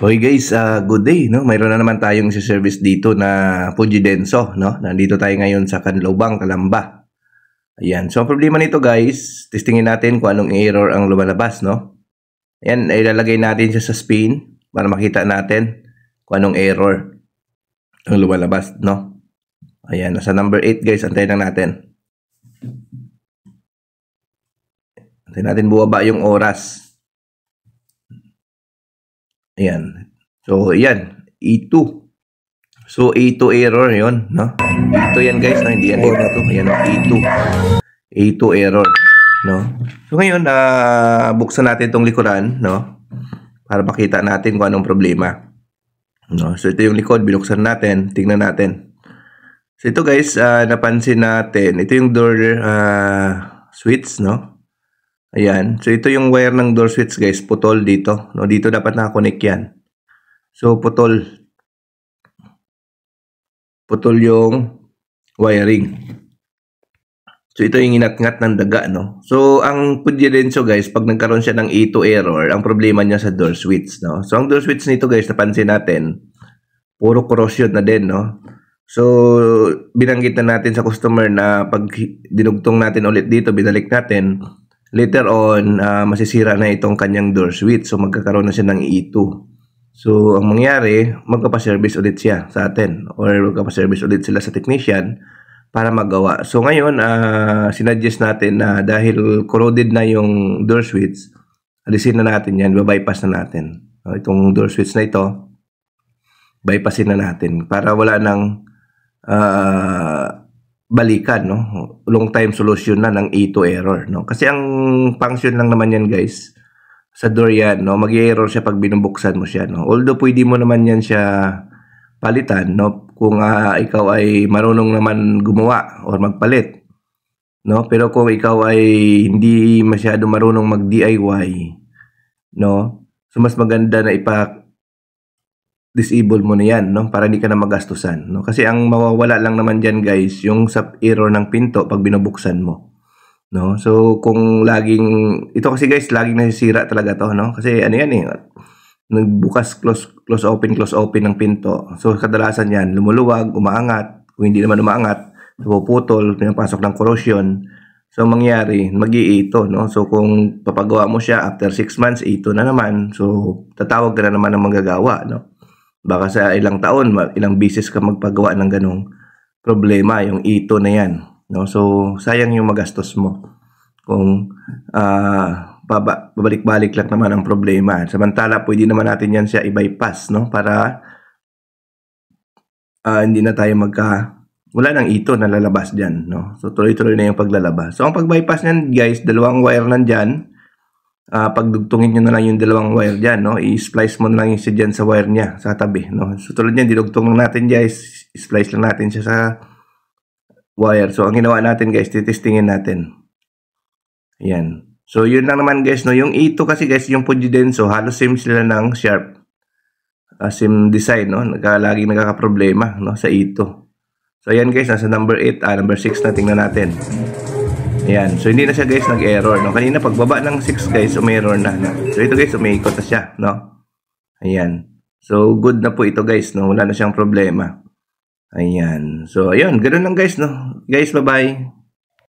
Okay guys, good day, no? Mayroon na naman tayong service dito na Fujidenso, no? Nandito tayo ngayon sa Canlobang, Calamba. Ayan. So, ang problema nito guys, testingin natin kung anong error ang lumalabas, no? Ayan, ilalagay natin siya sa spin para makita natin kung anong error ang lumalabas, no? Ayan, nasa number 8 guys, antayin lang natin. Antayin natin buwaba yung oras. Ayan. So, ayan. E2. So, E2 error yon, no? E2 yan guys, no? Hindi yan E2. Ayan, E2. E2 error, no? So, ngayon, buksan natin itong likuran, no? Para makita natin kung anong problema. No? So, ito yung likod. Binuksan natin. Tingnan natin. So, ito guys, napansin natin. Ito yung door switch, no? Ayan. So, ito yung wire ng door switch, guys. Putol dito. No? Dito dapat nakakonect yan. So, putol. Putol yung wiring. So, ito yung inat-ngat ng daga, no? So, ang Fujidenso, guys, pag nagkaroon siya ng E2 error, ang problema niya sa door switch, no? So, ang door switch nito, guys, napansin natin, puro corrosion na din, no? So, binanggit na natin sa customer na pag dinugtong natin ulit dito, binalik natin, later on, masisira na itong kanyang door switch. So, magkakaroon na siya ng E2. So, ang mangyari, magpapaservice ulit siya sa atin or magpapaservice ulit sila sa technician para magawa. So, ngayon, sinuggest natin na dahil corroded na yung door switch, alisin na natin yan, bypass na natin. Itong door switch na ito, bypassin na natin para wala nang balikan, no? Long time solution na ng E2 error, no? Kasi ang function lang naman yan, guys, sa door yan, no? Mag-error siya pag binubuksan mo siya, no? Although pwede mo naman yan siya palitan, no? Kung ikaw ay marunong naman gumawa or magpalit, no? Pero kung ikaw ay hindi masyado marunong mag-DIY, no? So mas maganda na disable mo na yan, no? Para hindi ka na magastusan, no? Kasi ang mawawala lang naman dyan, guys, yung sa error ng pinto pag binubuksan mo, no? So, kung ito kasi, guys, laging nasisira talaga to, no? Kasi ano yan nagbukas, close open ng pinto. So, kadalasan yan, lumuluwag, umaangat. Kung hindi naman umaangat, puputol, pinapasok ng corrosion. So, mangyari, mag-i-ito, no? So, kung papagawa mo siya after 6 months, ito na naman. So, tatawag ka na naman ng manggagawa, no? Baka sa ilang taon, ilang bisis ka magpagawa ng ganong problema, yung ito na yan, no? So, sayang yung magastos mo kung babalik-balik lang naman ang problema. Samantala, pwede naman natin yan siya i-bypass, no? Para hindi na tayo wala nang ito na lalabas dyan, no? So, tuloy-tuloy na yung paglalabas. So, ang pag-bypass nyan, guys, dalawang wire nandyan. Pagdugtungin nyo na lang yung dalawang wire dyan, no? I-splice mo na lang yung siya dyan sa wire niya, sa tabi, no? So, tulad yan, dinugtong lang natin, guys. I-splice lang natin siya sa wire. So, ang ginawa natin, guys, titestingin natin. Ayan. So, yun lang naman, guys, no? Yung E2 kasi, guys, yung Fujidenso, halos same sila ng Sharp. Same design, no? Laging nagkakaproblema, no? Sa E2. So, ayan, guys, nasa number 8, number 6 na, tingnan natin. Ayan. So, hindi na siya, guys, nag-error, no? Kanina, pagbaba ng 6, guys, umerror na. So, ito, guys, umiikot na siya, no? Ayan. So, good na po ito, guys, no? Wala na siyang problema. Ayan. So, ayun. Ganun lang, guys, no? Guys, bye-bye.